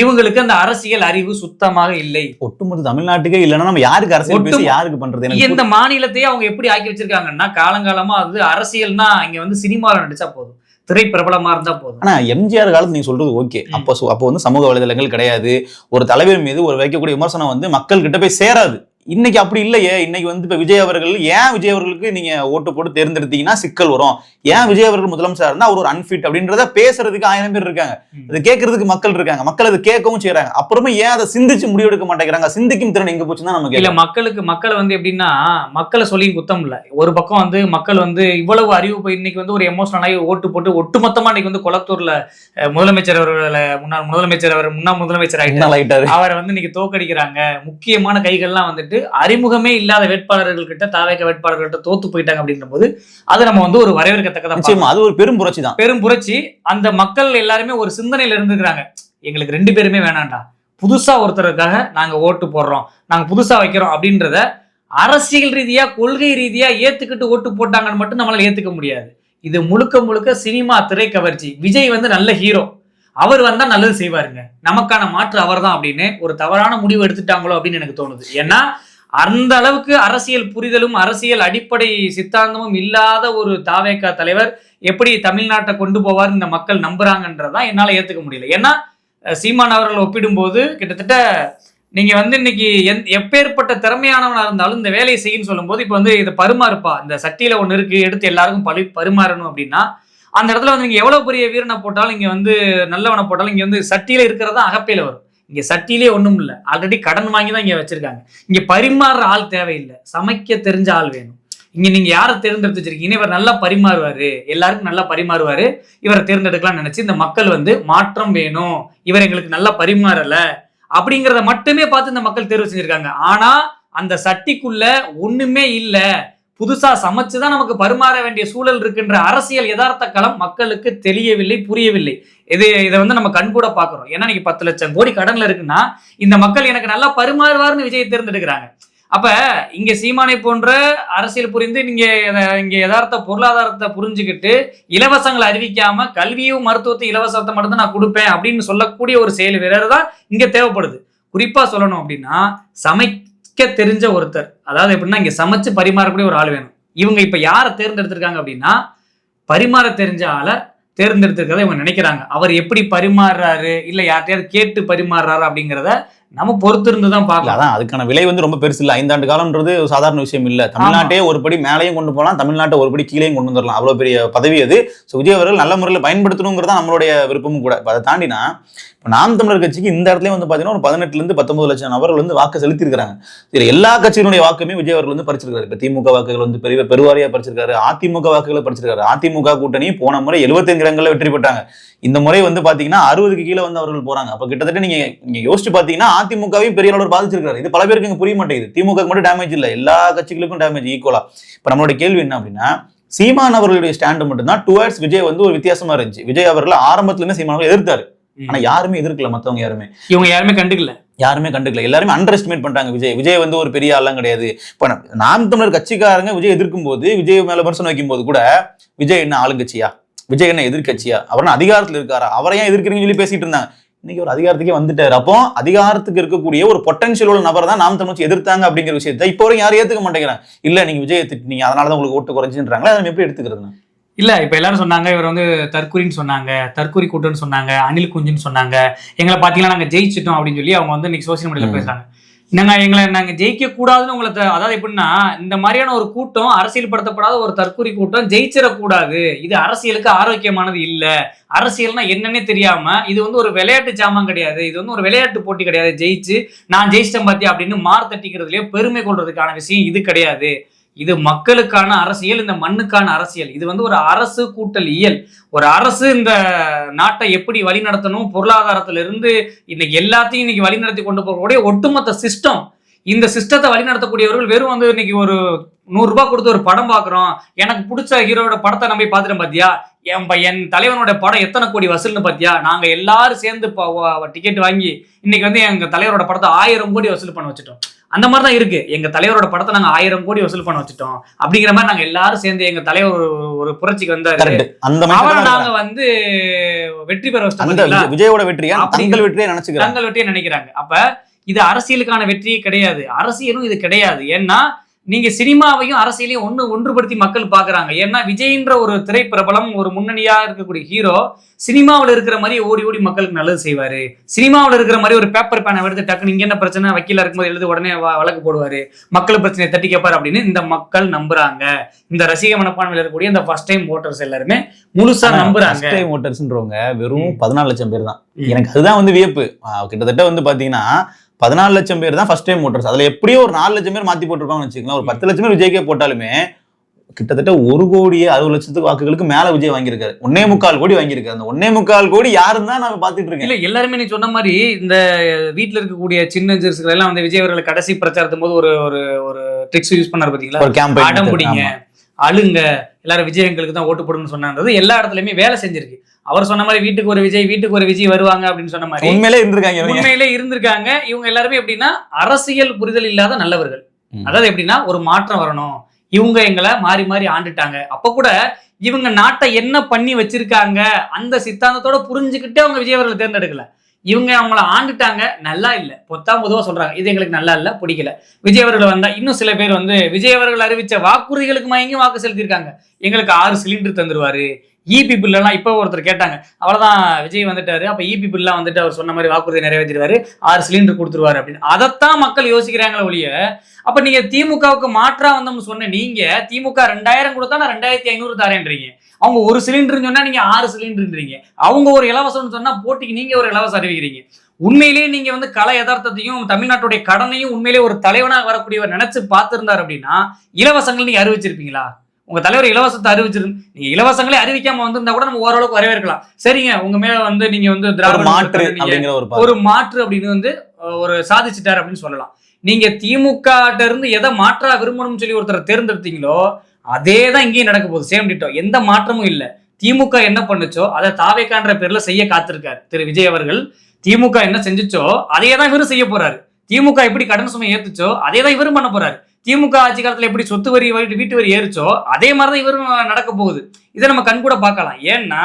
இவங்களுக்கு அந்த அரசியல் அறிவு சுத்தமாக இல்லை. ஒட்டுமொத்த தமிழ்நாட்டுக்கே இல்லைன்னா நம்ம யாருக்கு அரசியல் பேசி யாருக்கு பண்றது? இந்த மாநிலத்தையே அவங்க எப்படி ஆக்கி வச்சிருக்காங்கன்னா காலங்காலமா அது அரசியல்னா இங்க வந்து சினிமாவில் நடிச்சா போதும், திரை பிரபலமா இருந்தா போதும். ஆனா எம்ஜிஆர் காலத்து நீங்க சொல்றது ஓகே. அப்போ வந்து சமூக வலைதளங்கள் கிடையாது. ஒரு தலைவர் மீது ஒரு வைக்கக்கூடிய விமர்சனம் வந்து மக்கள் கிட்ட போய் சேராது. இன்னைக்கு அப்படி இல்லையே. இன்னைக்கு வந்து இப்ப விஜய் அவர்கள் ஏன் விஜய் அவர்களுக்கு நீங்க ஓட்டு போட்டு தேர்ந்தெடுத்தீங்கன்னா சிக்கல் வரும், ஏன் விஜய் அவர்கள் முதலமைச்சர் இருந்தா அவர் ஒரு அன்ஃபிட் அப்படின்றத பேசுறதுக்கு 1000 பேர் இருக்காங்க, அது கேட்கறதுக்கு மக்கள் இருக்காங்க, மக்கள் அதை கேட்கவும் செய்யறாங்க. அப்புறமே ஏன் அதை சிந்திச்சு முடிவெடுக்க மாட்டேங்கிறாங்க? சிந்திக்கும் திறன் எங்க போச்சுன்னா நமக்கு இல்ல. மக்களை வந்து எப்படின்னா மக்களை சொல்லி குத்தம் இல்ல. ஒரு பக்கம் வந்து மக்கள் வந்து இவ்வளவு அறிவு இன்னைக்கு வந்து ஒரு எமோஷனல் ஆகி ஓட்டு போட்டு ஒட்டுமொத்தமா இன்னைக்கு வந்து கொளத்தூர்ல முதலமைச்சர் அவர்களை முன்னாள் முதலமைச்சர் ஆயிட்டாரு, அவரை வந்து இன்னைக்கு தோக்கடிக்கிறாங்க. முக்கியமான கைகள்லாம் வந்துட்டு அறிமுகமே இல்லாத வேட்பாளர்கள் கிட்ட தாவேக வேட்பாளர்கள்ட்ட தோத்து போயிட்டாங்க அப்படின்ற போது அது நம்ம வந்து ஒரு வரவேற்கத்தக்கதான். அது ஒரு பெரும் புரட்சி தான். பெரும் புரட்சி. அந்த மக்கள் எல்லாருமே ஒரு சிந்தனையில இருந்துக்கிறாங்க, எங்களுக்கு 2 பேருமே வேணாண்டா, புதுசா ஒருத்தருக்காக நாங்க ஓட்டு போடுறோம், நாங்க புதுசா வைக்கிறோம் அப்படின்றத அரசியல் ரீதியா கொள்கை ரீதியா ஏத்துக்கிட்டு ஓட்டு போட்டாங்கன்னு மட்டும் நம்மளால ஏத்துக்க முடியாது. இது முழுக்க முழுக்க சினிமா திரை கவர்ச்சி. விஜய் வந்து நல்ல ஹீரோ, அவர் வந்தா நல்லது செய்வாருங்க, நமக்கான மாற்று அவர் தான் அப்படின்னு ஒரு தவறான முடிவு எடுத்துட்டாங்களோ அப்படின்னு எனக்கு தோணுது. ஏன்னா அந்த அளவுக்கு அரசியல் புரிதலும் அரசியல் அடிப்படை சித்தாந்தமும் இல்லாத ஒரு தாவேகா தலைவர் எப்படி தமிழ்நாட்டை கொண்டு போவார் இந்த மக்கள் நம்புறாங்கன்றதான் என்னால ஏத்துக்க முடியல. ஏன்னா சீமான் அவர்கள் ஒப்பிடும்போது கிட்டத்தட்ட நீங்க வந்து இன்னைக்கு எப்பேற்பட்ட திறமையானவனா இருந்தாலும் இந்த வேலையை செய்யுன்னு சொல்லும் போது இப்ப வந்து இதை பரிமாறுப்பா, இந்த சட்டியில ஒண்ணு இருக்கு எடுத்து எல்லாருக்கும் பரிமாறணும் அப்படின்னா அந்த இடத்துல வந்து நீங்க எவ்வளவு பெரிய வீரனை போட்டாலும் இங்க வந்து நல்லவனை போட்டாலும் இங்க வந்து சட்டியில இருக்கிறதா அகப்பையில வரும். இங்க சட்டியிலே ஒண்ணும் இல்லை, ஆல்ரெடி கடன் வாங்கி தான் இங்க வச்சிருக்காங்க. இங்க பரிமாறுற ஆள் தேவையில்லை, சமைக்க தெரிஞ்ச ஆள் வேணும். இங்க நீங்க யாரை தேர்ந்தெடுத்து வச்சிருக்கீங்க, இவர் நல்லா பரிமாறுவாரு, எல்லாருக்கும் நல்லா பரிமாறுவாரு, இவரை தேர்ந்தெடுக்கலாம்னு நினைச்சு இந்த மக்கள் வந்து மாற்றம் வேணும், இவர் எங்களுக்கு நல்லா பரிமாறல அப்படிங்கிறத மட்டுமே பார்த்து இந்த மக்கள் தேர்வு செஞ்சிருக்காங்க. ஆனா அந்த சட்டிக்குள்ள ஒண்ணுமே இல்ல, புதுசா சமைச்சுதான் நமக்கு பரிமாற வேண்டிய சூழல் இருக்குன்ற அரசியல் யதார்த்த களம் மக்களுக்கு தெரியவில்லை, புரியவில்லை. இதை வந்து நம்ம கண்கூட பாக்குறோம். ஏன்னா நீங்க 10 லட்சம் கோடி கடன்ல இருக்குன்னா இந்த மக்கள் எனக்கு நல்லா பரிமாறுவார்னு விஜயை தேர்ந்தெடுக்கிறாங்க. அப்ப இங்க சீமானை போன்ற அரசியல் புரிந்து நீங்க இங்க யதார்த்த பொருளாதாரத்தை புரிஞ்சுக்கிட்டு இலவசங்களை அறிவிக்காம கல்வியும் மருத்துவத்தையும் இலவசத்தை மட்டும் தான் நான் கொடுப்பேன் அப்படின்னு சொல்லக்கூடிய ஒரு செயல் வீரர் தான் இங்க தேவைப்படுது. குறிப்பா சொல்லணும் அப்படின்னா சமைக்க தெரிஞ்ச ஒருத்தர், அதாவது எப்படின்னா இங்க சமைச்சு பரிமாறக்கூடிய ஒரு ஆள் வேணும். இவங்க இப்ப யாரை தேர்ந்தெடுத்திருக்காங்க அப்படின்னா பரிமாற தெரிஞ்ச ஆளை தேர்ந்தெடுத்திருக்கிறத இவங்க நினைக்கிறாங்க. அவர் எப்படி பரிமாறுறாரு இல்ல யார்கிட்டயாவது கேட்டு பரிமாறுறாரு அப்படிங்கிறத நம்ம பொறுத்து இருந்துதான் பார்க்கலாம். அதான் அதுக்கான விலை வந்து ரொம்ப பெருசு இல்ல. 5 ஆண்டு காலம்ன்றது சாதாரண விஷயம் இல்ல. தமிழ்நாட்டையே ஒரு படி மேலையும் கொண்டு போகலாம், தமிழ்நாட்டை ஒரு படி கீழையும் கொண்டு வந்துடலாம், அவ்வளவு பெரிய பதவி அது. விஜய் அவர்கள் நல்ல முறையில் பயன்படுத்தணுங்கிறதா நம்மளுடைய விருப்பமும் கூட. அதை தாண்டினா இப்போ நாம் தமிழர் கட்சிக்கு இந்த இடத்துல வந்து பாத்தீங்கன்னா ஒரு 18 to 19 லட்சம் நபர்கள் வந்து வாக்கு செலுத்திருக்காங்க. இதுல எல்லா கட்சியினுடைய வாக்குமே விஜய் அவர்கள் வந்து பறிச்சிருக்காரு. இப்ப திமுக வாக்குகள் வந்து பெருவாரியா பறிச்சிருக்காரு, அதிமுக வாக்குகளை பறிச்சிருக்காரு. அதிமுக கூட்டணி போன முறை 75 இடங்கள்ல வெற்றி பெற்றாங்க. இந்த முறை வந்து பாத்தீங்கன்னா 60க்கு கீழே வந்து அவர்கள் போறாங்க. அப்ப கிட்டத்தட்ட நீங்க யோசிச்சு பாத்தீங்கன்னா அதிமுகவையும் பெரிய அளவில் பாதிச்சிருக்காரு. இது பல பேருக்கு இங்க புரிய மாட்டேங்குது. திமுக மட்டும் டேமேஜ் இல்ல, எல்லா கட்சிகளுக்கும் டேமேஜ் ஈக்குவலா. இப்ப நம்மளோட கேள்வி என்ன அப்படின்னா சீமான் அவர்களுடைய ஸ்டாண்ட் மட்டும்தான் டுவர்ட்ஸ் விஜய் வந்து ஒரு வித்தியாசமா இருந்துச்சு. விஜய் அவர்கள் ஆரம்பத்துல இருந்து சீமான் எதிர்த்தாரு, ஆனா யாருமே எதிர்க்கல. மத்தவங்க இவங்க யாருமே கண்டுக்கல. எல்லாருமே அண்டர் எஸ்டிமேட் பண்றாங்க விஜய் வந்து ஒரு பெரிய ஆள்லாம் கிடையாது. இப்ப நாம் தமிழர் கட்சிக்காரங்க விஜய் எதிர்க்கும் போது, விஜய் மேல விமர்சனம் வைக்கும் போது கூட விஜய் என்ன ஆளுங்கட்சியா, விஜய் என்ன எதிர்கட்சியா, அவர் அதிகாரத்துல இருக்காரா, அவரை ஏன் எதிர்க்கிறீங்கன்னு சொல்லி பேசிட்டு இருந்தாங்க. இன்னைக்கு ஒரு அதிகாரத்துக்கே வந்துட்டாரு. அப்போ அதிகாரத்துக்கு இருக்கக்கூடிய ஒரு பொட்டன்ஷியல் உள்ள நபர் தான் நாம் தமிழ் எதிர்த்தாங்க அப்படிங்கிற விஷயத்தை இப்போ வரைக்கும் யாரும் ஏத்துக்க மாட்டேங்கிறாங்க. இல்ல நீங்க விஜய் திட்டினீங்க அதனாலதான் உங்களுக்கு ஓட்டு குறைஞ்சுன்றாங்களா, அதை எப்படி எடுத்துக்கிறதுனா? இல்ல இப்ப எல்லாரும் சொன்னாங்க இவர் வந்து தற்கொலைன்னு சொன்னாங்க, தற்கொலை கூட்டம்னு சொன்னாங்க, அணில் குஞ்சுன்னு சொன்னாங்க. எங்களை பாத்தீங்கன்னா நாங்க ஜெயிச்சிட்டோம் அப்படின்னு சொல்லி அவங்க வந்து இன்னைக்கு சோசியல் மீடியால பேசுறாங்க. நாங்க ஜெயிக்க கூடாதுன்னு உங்களை, அதாவது எப்படின்னா இந்த மாதிரியான ஒரு கூட்டம், அரசியல் படுத்தப்படாத ஒரு தற்கொலை கூட்டம் ஜெயிச்சிடக்கூடாது, இது அரசியலுக்கு ஆரோக்கியமானது இல்ல, அரசியல்னா என்னன்னே தெரியாம இது வந்து ஒரு விளையாட்டு சாமான் கிடையாது, இது வந்து ஒரு விளையாட்டு போட்டி கிடையாது, ஜெயிச்சு நான் ஜெயிச்சிட்டேன் பாத்தியா அப்படின்னு மார் தட்டிக்கிறதுலயே பெருமை கொள்றதுக்கான விஷயம் இது கிடையாது. இது மக்களுக்கான அரசியல், இந்த மண்ணுக்கான அரசியல். இது வந்து ஒரு அரசு கூட்டல் இயல். ஒரு அரசு இந்த நாட்டை எப்படி வழி நடத்தணும், பொருளாதாரத்துல இருந்து இன்னைக்கு எல்லாத்தையும் இன்னைக்கு வழி நடத்தி கொண்டு போகக்கூடிய ஒட்டுமொத்த சிஸ்டம். இந்த சிஸ்டத்தை வழி நடத்தக்கூடியவர்கள் வெறும் வந்து இன்னைக்கு ஒரு 100 ரூபாய் கொடுத்து ஒரு படம் பாக்குறோம், எனக்கு பிடிச்ச ஹீரோட படத்தை நம்ம பார்த்துட்டோம் பாத்தியா, என் தலைவனோட படம் எத்தனை கோடி வசூல்னு பாத்தியா, நாங்க எல்லாரும் சேர்ந்து டிக்கெட் வாங்கி இன்னைக்கு வந்து எங்க தலைவரோட படத்தை 1000 கோடி வசூல் பண்ண வச்சுட்டோம். அந்த மாதிரிதான் இருக்கு. எங்க தலைவரோட படத்தை நாங்க 1000 கோடி வசூல் பண்ண வச்சுட்டோம் அப்படிங்கிற மாதிரி நாங்க எல்லாரும் சேர்ந்து எங்க தலைவர் ஒரு புரட்சிக்கு வந்தாரு, அவரை நாங்க வந்து வெற்றி பெற வச்சிட்டோம். விஜயோட வெற்றியா தங்கள் வெற்றியை நினைச்சுக்கிறாங்க, தங்கள் வெற்றியை நினைக்கிறாங்க. அப்ப இது அரசியலுக்கான வெற்றியே கிடையாது, அரசியலும் இது கிடையாது. ஏன்னா நீங்க சினிமாவையும் அரசியலையும் ஒன்றுபடுத்தி மக்கள் பாக்குறாங்க. ஏன்னா விஜய்ன்ற ஒரு திரைப்பிரபலம், ஒரு முன்னணியா இருக்கக்கூடிய ஹீரோ சினிமாவில் இருக்கிற மாதிரி ஓடி ஓடி மக்களுக்கு நல்லது செய்வாரு. சினிமாவில் இருக்கிற மாதிரி ஒரு பேப்பர் பேனை எடுத்து டக்குன்னு இங்க என்ன பிரச்சனை வக்கீலா இருக்கும்போது எழுதி உடனே வழக்கு போடுவாரு, மக்கள் பிரச்சனையை தட்டி கேட்பாரு அப்படின்னு இந்த மக்கள் நம்புறாங்க. இந்த ரசிக மனப்பான்மையில் இருக்கக்கூடிய இந்த ஃபர்ஸ்ட் டைம் ஓட்டர்ஸ் எல்லாருமே முழுசா நம்புறாங்க. ஃபர்ஸ்ட் டைம் ஓட்டர்ஸ்ன்றவங்க வெறும் 14 லட்சம் பேர் தான். எனக்கு அதுதான் வந்து வியப்பு. கிட்டத்தட்ட வந்து பாத்தீங்கன்னா 14 லட்சம் பேர் தான் ஃபர்ஸ்ட் டைம் ஓட்டர்ஸ். அதுல எப்படியோ ஒரு 4 லட்சம் பேர் மாத்தி போட்டிருப்பாங்கன்னு வச்சுக்கலாம். ஒரு 10 லட்சம் பேர் விஜய்க்கே போட்டாலுமே கிட்டத்தட்ட 1,60,00,000 வாக்குகளுக்கு மேல விஜய் வாங்கியிருக்காரு. 1.25 கோடி வாங்கியிருக்காரு. அந்த 1.25 கோடி யாருன்னு தான் நான் பாத்துட்டு இருக்கேன். இல்ல எல்லாருமே நீ சொன்ன மாதிரி இந்த வீட்டுல இருக்கக்கூடிய சின்ன ஜெர்சிகள் எல்லாம் வந்து விஜய் அவர்களை கடைசி பிரச்சாரத்தும் போது ஒரு ட்ரிக்ஸ் யூஸ் பண்ணாரு பாத்தீங்களா, ஒரு கேம்பெயின், அடம் பிடிங்க, அழுங்க, எல்லாரும் விஜய் எங்களுக்கு தான் ஓட்டு போடுன்னு சொன்னாங்க. எல்லா இடத்துலயுமே வேலை செஞ்சிருக்கு. அவர் சொன்ன மாதிரி வீட்டுக்கு ஒரு விஜய் வருவாங்க அப்படின்னு சொன்ன மாதிரி உண்மையிலே இருந்திருக்காங்க. இவங்க எல்லாருமே எப்படின்னா அரசியல் புரிதல் இல்லாத நல்லவர்கள். அதாவது எப்படின்னா ஒரு மாற்றம் வரணும், இவங்க எங்களை மாறி மாறி ஆண்டுட்டாங்க, அப்ப கூட இவங்க நாட்டை என்ன பண்ணி வச்சிருக்காங்க அந்த சித்தாந்தத்தோட புரிஞ்சுக்கிட்டு அவங்க விஜய் அவர்களை தேர்ந்தெடுக்கல. இவங்க அவங்கள ஆண்டுட்டாங்க, நல்லா இல்ல, பொதுவா சொல்றாங்க இது எங்களுக்கு நல்லா இல்ல, பிடிக்கல. விஜய் அவர்கள் வந்தா இன்னும் சில பேர் வந்து விஜய் அவர்கள் அறிவிச்ச வாக்குறுதிகளுக்கு மயங்கி வாக்கு செலுத்திருக்காங்க. எங்களுக்கு 6 சிலிண்டர் தந்துருவாரு, இபி பில்லாம். இப்ப ஒருத்தர் கேட்டாங்க, அவ்வளவுதான் விஜய் வந்துட்டாரு, அப்ப இபி பில்லாம் வந்துட்டு அவர் சொன்ன மாதிரி வாக்குறுதி நிறைவேற்றிடுவாரு, 6 சிலிண்டர் கொடுத்துருவாரு அப்படின்னு. அதைத்தான் மக்கள் யோசிக்கிறாங்களே ஒழிய, அப்ப நீங்க திமுகவுக்கு மாற்றா வந்தோம்னு சொன்ன நீங்க திமுக 2000 கொடுத்தா நான் 2500 தரேன்றீங்க. அவங்க 1 சிலிண்டர் சொன்னா நீங்க 6 சிலிண்டர்ன்றீங்க. அவங்க ஒரு இலவசம்னு சொன்னா போட்டிக்கு நீங்க ஒரு இலவசம் அறிவிக்கிறீங்க. உண்மையிலேயே நீங்க வந்து கலை யதார்த்தத்தையும் தமிழ்நாட்டுடைய கடனையும் உண்மையிலேயே ஒரு தலைவனாக வரக்கூடியவர் நினைச்சு பார்த்திருந்தார் அப்படின்னா இலவசங்கள் நீங்க அறிவிச்சிருப்பீங்களா? உங்க தலைவர் இலவசத்தை அறிவிச்சிருந்து நீங்க இலவசங்களே அறிவிக்காம வந்திருந்தா கூட நம்ம ஓரளவுக்கு வரவேற்கலாம். சரிங்க, உங்க மேல வந்து நீங்க வந்து ஒரு மாற்று அப்படின்னு வந்து ஒரு சாதிச்சுட்டாரு அப்படின்னு சொல்லலாம். நீங்க திமுக இருந்து எதை மாற்றா விரும்பணும்னு சொல்லி ஒருத்தரை தேர்ந்தெடுத்தீங்களோ அதே தான் இங்கேயும் நடக்க போகுது. சேம் டிட்டோ, எந்த மாற்றமும் இல்லை. திமுக என்ன பண்ணுச்சோ அதை தாவேக்கான்ற பேர்ல செய்ய காத்திருக்காரு திரு விஜய் அவர்கள். திமுக என்ன செஞ்சுச்சோ அதே தான் இவரும் செய்ய போறாரு. திமுக எப்படி கடன் சுமை ஏத்துச்சோ அதே தான் இவரும் பண்ண போறாரு. திமுக ஆட்சி காலத்துல எப்படி சொத்து வரி வீட்டு வரி ஏறிச்சோ அதே மாதிரிதான் இவரும் நடக்க போகுது. இதை நம்ம கண்கூட பார்க்கலாம். ஏன்னா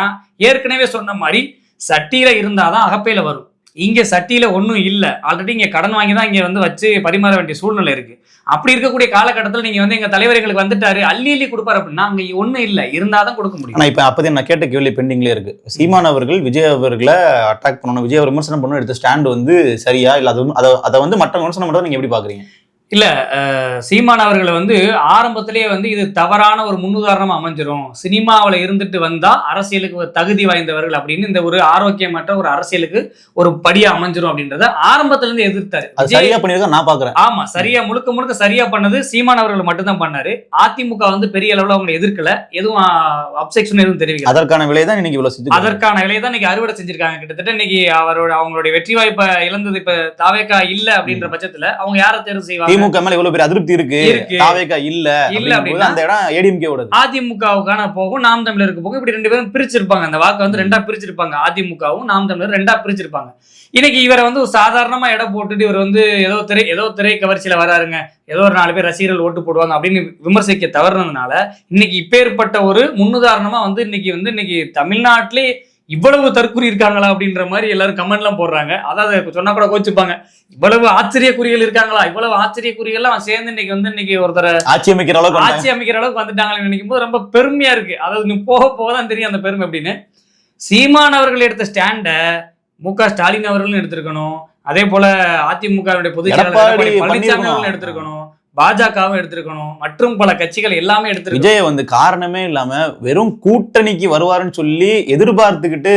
ஏற்கனவே சொன்ன மாதிரி சட்டியில இருந்தாதான் அகப்பையில வரும். இங்க சட்டியில ஒன்றும் இல்லை, ஆல்ரெடி இங்க கடன் வாங்கி தான் இங்க வந்து வச்சு பரிமாற வேண்டிய சூழ்நிலை இருக்கு. அப்படி இருக்கக்கூடிய காலகட்டத்தில் நீங்க வந்து எங்க தலைவர் எங்களுக்கு வந்துட்டாரு அள்ளி கொடுப்பாரு அப்படின்னா அங்க ஒன்றும் இல்லை, இருந்தாதான் கொடுக்க முடியும். ஆனா இப்ப அப்பதே நான் கேட்ட கேள்வி பெண்டிங்லேயே இருக்கு. சீமான் அவர்கள் விஜய் அவர்களை அட்டாக் பண்ணணும், விஜய் விமர்சனம் பண்ணணும் எடுத்த ஸ்டாண்ட் வந்து சரியா இல்ல? அதை வந்து மற்ற விமர்சனம் பண்றதை நீங்க எப்படி பாக்குறீங்க? இல்ல, சீமான் அவர்களை வந்து ஆரம்பத்திலேயே வந்து இது தவறான ஒரு முன்னுதாரணமா அமைஞ்சிரும். சினிமாவில் இருந்துட்டு வந்தா அரசியலுக்கு தகுதி வாய்ந்தவர்கள் அப்படின்னு இந்த ஒரு ஆரோக்கியமற்ற ஒரு அரசியலுக்கு ஒரு படியா அமைஞ்சிரும் அப்படின்றத ஆரம்பத்துல இருந்து எதிர்த்தாரு. சரியா பண்ணிருக்க நான் பாக்குறேன். ஆமா, சரியா முழுக்க சரியா பண்ணது சீமான் அவர்கள் மட்டும்தான் பண்ணாரு. அதிமுக வந்து பெரிய அளவுல அவங்க எதிர்க்கல, எதுவும் அப்செக்ஷன் எதுவும் தெரிவிக்கல. அதற்கான விலைதான் இன்னைக்கு இவ்வளவு அதற்கான விலைதான் இன்னைக்கு அறுவடை செஞ்சிருக்காங்க. கிட்டத்தட்ட இன்னைக்கு அவங்களுடைய வெற்றி வாய்ப்பை இழந்தது இப்ப தாவேக்கா இல்ல அப்படின்ற பட்சத்துல அவங்க யாரை தேர்வு செய்வாங்க? திமுக மேல இவ்வளவு பெரிய அதிருப்தி இருக்கு, தாவேக்கா இல்ல அப்படின்னா அந்த இடம் ஏடிஎம்கே ஓடுது. அதிமுகவுக்கான போகும், நாம் தமிழருக்கு போகும். இப்படி 2 பேரும் பிரிச்சிருப்பாங்க. அந்த வாக்கு வந்து 2ஆ பிரிச்சிருப்பாங்க. அதிமுகவும் நாம் தமிழர் 2ஆ பிரிச்சிருப்பாங்க. இன்னைக்கு இவரை வந்து சாதாரணமா இடம் போட்டுட்டு இவர் வந்து ஏதோ திரை கவர்ச்சியில வராருங்க, ஏதோ ஒரு 4 பேர் ரசிகர்கள் ஓட்டு போடுவாங்க அப்படின்னு விமர்சிக்க தவறுனதுனால இன்னைக்கு இப்பேற்பட்ட ஒரு முன்னுதாரணமா வந்து இன்னைக்கு தமிழ்நாட்டிலே இவ்வளவு தற்குறி இருக்காங்களா அப்படின்ற மாதிரி எல்லாரும் கமெண்ட் எல்லாம் போடுறாங்க. அதாவது சொன்னா கூட கோச்சுப்பாங்க, இவ்வளவு ஆச்சரியக்குறிகள் இருக்காங்களா, இவ்வளவு ஆச்சரியக்குறிகள் எல்லாம் சேர்ந்து இன்னைக்கு ஒருத்தர ஆட்சி அமைக்கிற அளவுக்கு வந்துட்டாங்கன்னு நினைக்கும் போது ரொம்ப பெருமையா இருக்கு. அதாவது நீ போகதான் தெரியும் அந்த பெருமை அப்படின்னு. சீமான் அவர்கள் எடுத்த ஸ்டாண்ட மு.க. ஸ்டாலின் அவர்களும் எடுத்திருக்கணும், அதே போல அதிமுகவுடைய பொதுச் செயலாளர் பழனிசாமி அவர்களும் எடுத்திருக்கணும், பாஜகவும் எடுத்திருக்கணும், மற்றும் பல கட்சிகள் எல்லாமே எடுத்திருக்கணும். விஜய் வந்து காரணமே இல்லாம வெறும் கூட்டணிக்கு வருவாருன்னு சொல்லி எதிர்பார்த்துக்கிட்டு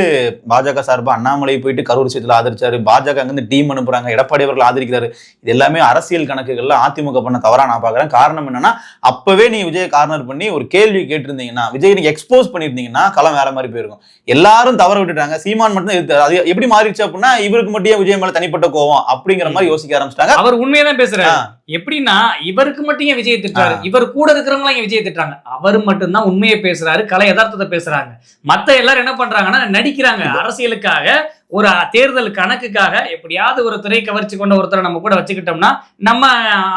பாஜக சார்பா அண்ணாமலை போயிட்டு கரூர் விஷயத்துல ஆதரிச்சாரு, பாஜக அங்கிருந்து டீம் அனுப்புறாங்க, எடப்பாடி அவர்கள் ஆதரிக்கிறாரு. இது எல்லாமே அரசியல் கணக்குகள்ல அதிமுக பண்ண தவறா நான் பாக்குறேன். காரணம் என்னன்னா அப்பவே நீ விஜய் கார்னர் பண்ணி ஒரு கேள்வி கேட்டிருந்தீங்கன்னா, விஜய் நீங்க எக்ஸ்போஸ் பண்ணிருந்தீங்கன்னா களம் வேற மாதிரி போயிருக்கும். எல்லாரும் தவற விட்டுட்டாங்க, சீமான் மட்டும் அது எப்படி மாறிடுச்சு அப்படின்னா இவருக்கு மட்டும் விஜய் மேல தனிப்பட்ட கோவம் அப்படிங்கிற மாதிரி யோசிக்க ஆரம்பிச்சிட்டாங்க. அவர் உண்மையதான் பேசுறாரு. எப்படின்னா இவருக்கு மட்டும் ஏன் விஜய் திட்டுறாரு, இவர் கூட இருக்கிறவங்க ஏன் விஜய் திட்டுறாங்க? அவர் மட்டும்தான் உண்மையை பேசுறாரு, கலை யதார்த்தத்தை பேசுறாங்க. மத்த எல்லாரும் என்ன பண்றாங்கன்னா நடிக்கிறாங்க. அரசியலுக்காக ஒரு தேர்தல் கணக்குக்காக எப்படியாவது ஒரு திரை கவர்ச்சி கொண்ட ஒருத்தரை நம்ம கூட வச்சுக்கிட்டோம்னா நம்ம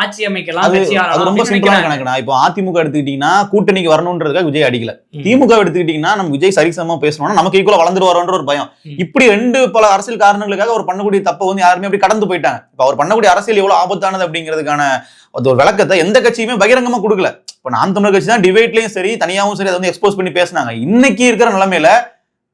ஆட்சி அமைக்கலாம். அது ரொம்ப சிம்பிளான கணக்குனா. இப்போ அதிமுக எடுத்துக்கிட்டீங்கன்னா கூட்டணிக்கு வரணும்ன்றதுக்காக விஜய் அடிக்கல. திமுக எடுத்துக்கிட்டீங்கன்னா நம்ம விஜய் சரிசமமா பேசணும்னா நமக்கு ஈக்குவலா வளர்ந்துட்டு வரோன்ற ஒரு பயம். இப்படி பல அரசியல் காரணங்களுக்காக அவர் பண்ணக்கூடிய தப்பை வந்து யாருமே அப்படி கடந்து போயிட்டாங்க. இப்ப அவர் பண்ணக்கூடிய அரசியல் எவ்வளவு ஆபத்தானது அப்படிங்கிறதுக்கான ஒரு விளக்கத்தை எந்த கட்சியுமே பகிரங்கமா கொடுக்கல. இப்ப நாம் தமிழர் கட்சி தான் டிபேட்லயும் சரி தனியாவும் சரி அதை வந்து எக்ஸ்போஸ் பண்ணி பேசினாங்க. இன்னைக்கு இருக்கிற நிலைமையில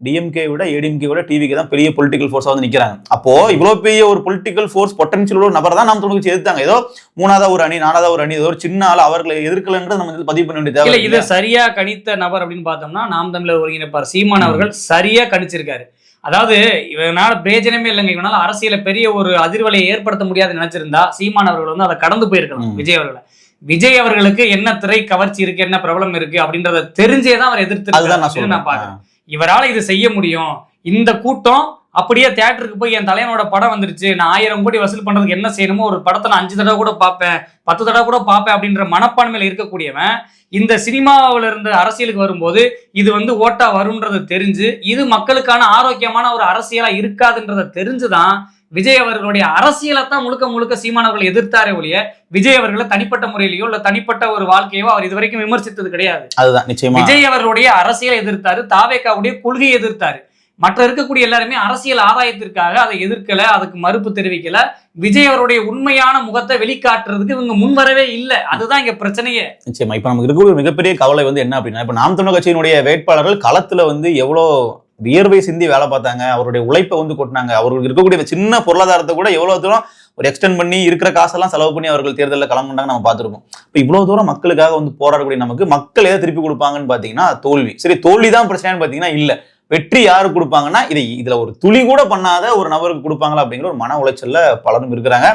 டிஎம்கே விட ஏடிஎம்கே விட டிவிக்கு தான் பெரிய பொலிட்டிக்கல் ஃபோர்ஸா வந்து நிக்கிறாங்க. அப்போ இவ்வளவு பெரிய ஒரு பொலிட்டிக்கல் ஃபோர்ஸ் பொட்டன்ஷியல் ஒரு நபர் தான் நாம் தமிழ் கட்சி எதிர்த்தாங்க. ஏதோ 3வது ஒரு அணி 4வது ஒரு அணி ஏதோ ஒரு சின்ன ஆள் அவர்களை எதிர்க்கலன்றது நம்ம பதிவு பண்ண வேண்டியது தேவை. இது சரியா கணித்த நபர் அப்படின்னு பார்த்தோம்னா நாம் தமிழர் ஒருங்கிணைப்பார் சீமான் அவர்கள் சரியா கணிச்சிருக்காரு. அதாவது இவனால பிரயோஜனமே இல்லைங்க, இவனால அரசியல பெரிய ஒரு அதிர்வலையை ஏற்படுத்த முடியாதுன்னு நினைச்சிருந்தா சீமான் அவர்கள் வந்து அதை கடந்து போயிருக்கலாம். விஜய் அவர்களை விஜய் அவர்களுக்கு என்ன திரை கவர்ச்சி இருக்கு, என்ன பிரபலம் இருக்கு அப்படின்றத தெரிஞ்சேதான் அவர் எதிர்த்து நான் பாக்குறேன். இவரால இது செய்ய முடியும். இந்த கூட்டம் அப்படியே தியேட்டருக்கு போய் என் தலைவனோட படம் வந்துருச்சு, நான் 1000 கோடி வசூல் பண்றதுக்கு என்ன செய்யணுமோ ஒரு படத்தை நான் 5 தடவை கூட பார்ப்பேன், 10 தடவை கூட பார்ப்பேன் அப்படின்ற மனப்பான்மையில இருக்கக்கூடியவன் இந்த சினிமாவில இருந்து அரசியலுக்கு வரும்போது இது வந்து ஓட்டா வரும்ன்றது தெரிஞ்சு இது மக்களுக்கான ஆரோக்கியமான ஒரு அரசியலா இருக்காதுன்றத தெரிஞ்சுதான் விஜய் அவர்களுடைய அரசியலைத்தான் முழுக்க முழுக்க சீமானவர்கள் எதிர்த்தாரே ஒழிய விஜய் அவர்களை தனிப்பட்ட முறையிலயோ இல்ல தனிப்பட்ட ஒரு வாழ்க்கையோ அவர் இதுவரைக்கும் விமர்சித்தது கிடையாது. அதுதான் நிச்சயமா விஜய் அவர்களுடைய அரசியலை எதிர்த்தாரு, தாவேகாவுடைய கொள்கையை எதிர்த்தாரு. மற்ற இருக்கக்கூடிய எல்லாருமே அரசியல் ஆதாயத்திற்காக அதை எதிர்க்கல, அதுக்கு மறுப்பு தெரிவிக்கல. விஜய் அவருடைய உண்மையான முகத்தை வெளிக்காட்டுறதுக்கு இவங்க முன்வரவே இல்லை. அதுதான் இங்க பிரச்சனையே. நிச்சயமா இப்ப நமக்கு இருக்கக்கூடிய மிகப்பெரிய கவலை வந்து என்ன அப்படின்னா, இப்ப நாம் தமிழர் கட்சியினுடைய வேட்பாளர்கள் களத்துல வந்து எவ்வளவு வியர்வை சிந்தி வேலை பார்த்தாங்க, அவருடைய உழைப்பை வந்து கொட்டினாங்க. அவர்களுக்கு இருக்கக்கூடிய சின்ன பொருளாதாரத்தை கூட எவ்வளவு தூரம் ஒரு எக்ஸ்டெண்ட் பண்ணி இருக்கிற காசெல்லாம் செலவு பண்ணி அவர்கள் தேர்தலில் கிளம்புனாங்க நம்ம பார்த்துருக்கோம். இப்போ இவ்வளவு தூரம் மக்களுக்காக வந்து போராடக்கூடிய நமக்கு மக்கள் எதை திருப்பி கொடுப்பாங்கன்னு பாத்தீங்கன்னா தோல்வி. சரி, தோல்வி தான் பிரச்சனைன்னு பாத்தீங்கன்னா இல்ல, வெற்றி யாரு கொடுப்பாங்கன்னா இதுல ஒரு துளி கூட பண்ணாத ஒரு நபருக்கு கொடுப்பாங்களா அப்படிங்கிற ஒரு மன உளைச்சல்ல பலரும் இருக்கிறாங்க.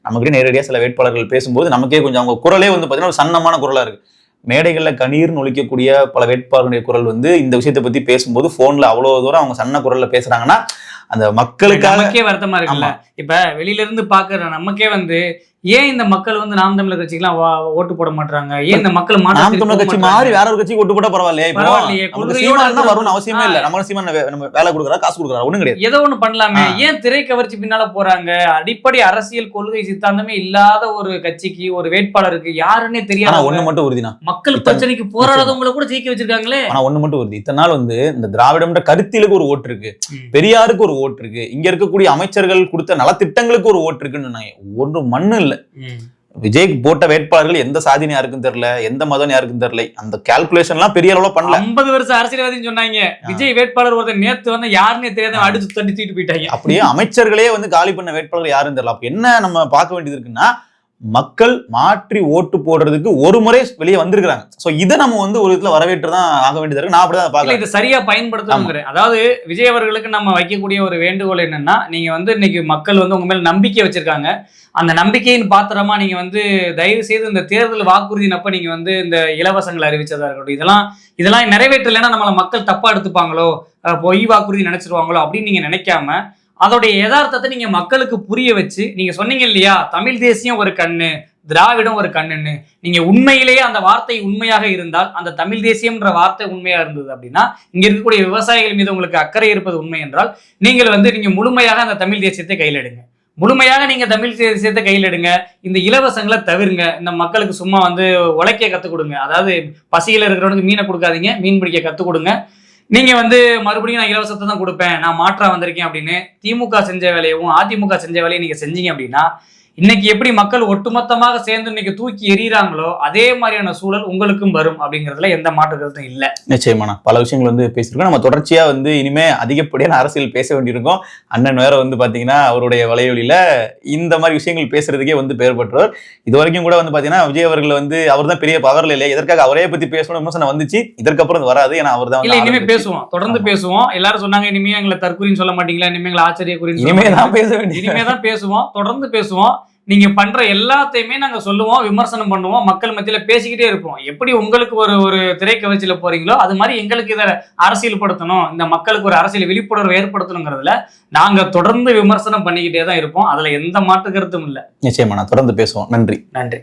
நமக்கிட்டே நேரடியாக சில வேட்பாளர்கள் பேசும்போது நமக்கே கொஞ்சம் அவங்க குரலே வந்து பாத்தீங்கன்னா ஒரு சன்னமான குரலா இருக்கு. மேடைகள்ல கண்ணீர்னு ஒழிக்கக்கூடிய பல வேட்பாளர்களுடைய குரல் வந்து இந்த விஷயத்தை பத்தி பேசும்போது போன்ல அவ்வளவு தூரம் அவங்க சன்ன குரல்ல பேசுறாங்கன்னா அந்த மக்களுக்காக வருத்தமா இருக்குல்ல. இப்ப வெளியில இருந்து பாக்குற நமக்கே வந்து ஏன் இந்த மக்கள் வந்து நாம் தமிழர் கட்சிக்கெல்லாம் ஓட்டு போட மாட்டாங்க, ஏன் இந்த மக்கள் நாம் தமிழர் கட்சி மாதிரி வேற ஒரு கட்சி ஓட்டு போட்டா பரவாயில்லையே, வரும்னு அவசியமே இல்ல. நம்ம சீமான் நம்ம வேலை கொடுக்குறா காசு கொடுக்குறா ஒண்ணும் கிடையாது, ஏதோ ஒண்ணு பண்ணலாமே. ஏன் திரை கவர்ச்சி பின்னால போறாங்க? அடிப்படை அரசியல் கொள்கை சித்தாந்தமே இல்லாத ஒரு கட்சிக்கு ஒரு வேட்பாளருக்கு யாருன்னே தெரியாது. ஒண்ணு மட்டும் உறுதினா மக்கள் பிரச்சனைக்கு போராடுறவங்களை கூட ஜெயிக்க வச்சிருக்காங்களே. ஆனா ஒண்ணு மட்டும் உறுதி, இத்தனை நாள் வந்து இந்த திராவிடம்ன்ற கருத்திலுக்கு ஒரு ஓட்டு இருக்கு, பெரியாருக்கு ஒரு ஓட்டு இருக்கு, இங்க இருக்கக்கூடிய அமைச்சர்கள் கொடுத்த நலத்திட்டங்களுக்கு ஒரு ஓட்டு இருக்குன்னு சொன்னாங்க. ஒரு மண்ணு இல்ல. விஜய் போட்ட வேட்பாளர்கள் எந்த சாதினு யாருக்கும் தெரியல, எந்த மதம் யாருக்கும் தெரியல. அந்த கால்குலேஷன் எல்லாம் பெரிய அளவுல பண்ணல. 50 வருஷம் அரசியல்வாதின்னு சொன்னாங்க. விஜய் வேட்பாளர் ஒருத்தர் நேத்து வந்து யாருன்னே தெரியாத அடிச்சு தட்டி தூக்கிட்டு போயிட்டாங்க. அப்படியே அமைச்சர்களே வந்து காலி பண்ண வேட்பாளர் யாரும் தெரியல. அப்ப என்ன நம்ம பார்க்க வேண்டியது இருக்குன்னா, மக்கள் மாற்றி ஓட்டு போடுறதுக்கு ஒரு முறை வெளியே வந்திருக்காங்க. சோ இதை நம்ம வந்து ஒரு விதத்துல வரவேற்றுதான் ஆக வேண்டியது இருக்கு. நான் அப்படிதான் பாக்கல, இது சரியா பயன்படுத்தணும். அதாவது விஜய் அவர்களுக்கு நம்ம வைக்கக்கூடிய ஒரு வேண்டுகோள் என்னன்னா, நீங்க வந்து இன்னைக்கு மக்கள் வந்து உங்க மேல நம்பிக்கை வச்சிருக்காங்க. அந்த நம்பிக்கையின் பாத்திரமா நீங்க வந்து தயவு செய்து இந்த தேர்தல் வாக்குறுதினப்ப நீங்க வந்து இந்த இலவசங்களை அறிவிச்சதா இருக்கட்டும், இதெல்லாம் நிறைவேற்றலைன்னா நம்மள மக்கள் தப்பா எடுத்துப்பாங்களோ, பொய் வாக்குறுதி நினைச்சிருவாங்களோ அப்படின்னு நீங்க நினைக்காம அதோடைய யதார்த்தத்தை நீங்க மக்களுக்கு புரிய வச்சு, நீங்க சொன்னீங்க இல்லையா தமிழ் தேசியம் ஒரு கண்ணு, திராவிடம் ஒரு கண்ணுன்னு. நீங்க உண்மையிலேயே அந்த வார்த்தை உண்மையாக இருந்தால், அந்த தமிழ் தேசியம்ன்ற வார்த்தை உண்மையா இருந்தது அப்படின்னா, இங்க இருக்கக்கூடிய விவசாயிகள் மீது உங்களுக்கு அக்கறை இருப்பது உண்மை என்றால், நீங்க முழுமையாக அந்த தமிழ் தேசியத்தை கையில் எடுங்க. முழுமையாக நீங்க தமிழ் தேசியத்தை கையில் எடுங்க. இந்த இலவசங்களை தவிருங்க. இந்த மக்களுக்கு சும்மா வந்து உழைக்க கத்துக் கொடுங்க. அதாவது பசியில இருக்கிறவனுக்கு மீனை கொடுக்காதீங்க, மீன் பிடிக்க கத்துக் கொடுங்க. நீங்க வந்து மறுபடியும் நான் இலவசத்தை தான் கொடுப்பேன், நான் மாற்றா வந்திருக்கேன் அப்படின்னு திமுக செஞ்ச வேலையும் அதிமுக செஞ்ச வேலையும் நீங்க செஞ்சீங்க அப்படின்னா, இன்னைக்கு எப்படி மக்கள் ஒட்டுமொத்தமாக சேர்ந்து இன்னைக்கு தூக்கி எறிகிறாங்களோ அதே மாதிரியான சூழல் உங்களுக்கும் வரும் அப்படிங்கிறதுல எந்த மாற்று கருத்தும் இல்லை. நிச்சயமான பல விஷயங்கள் வந்து பேசியிருக்கோம். நம்ம தொடர்ச்சியா வந்து இனிமே அதிகப்படியான அரசியல் பேச வேண்டியிருக்கோம். அண்ணன் வேற வந்து பாத்தீங்கன்னா அவருடைய வலையொலியில இந்த மாதிரி விஷயங்கள் பேசுறதுக்கே வந்து பெயர் பெற்றவர். இது வரைக்கும் கூட வந்து பாத்தீங்கன்னா விஜய் அவர்கள் வந்து அவர் தான் பெரிய பவர்ல இல்லையா, எதற்காக அவரே பத்தி பேசணும் விமர்சனம் வந்துச்சு. இதற்கப்புறம் வராது, ஏன்னா அவர் தான் இனிமே பேசுவோம், தொடர்ந்து பேசுவோம். எல்லாரும் சொன்னாங்க இனிமே எங்களை தற்கொலைன்னு சொல்ல மாட்டீங்களா, இனிமே எங்களை ஆச்சரிய குறி, இனிமே தான் பேச வேண்டிய, இனிமே தான் பேசுவோம், தொடர்ந்து பேசுவோம். நீங்க பண்ற எல்லாத்தையுமே நாங்க சொல்லுவோம், விமர்சனம் பண்ணுவோம், மக்கள் மத்தியில பேசிக்கிட்டே இருப்போம். எப்படி உங்களுக்கு ஒரு திரைக்கவர்ச்சியில போறீங்களோ அது மாதிரி எங்களுக்கு இதை அரசியல் படுத்தணும், இந்த மக்களுக்கு ஒரு அரசியல் விழிப்புணர்வு ஏற்படுத்தணுங்கிறதுல நாங்க தொடர்ந்து விமர்சனம் பண்ணிக்கிட்டே தான் இருப்போம். அதுல எந்த மாற்று கருத்தும் இல்லை. நிச்சயமா நான் தொடர்ந்து பேசுவோம். நன்றி. நன்றி.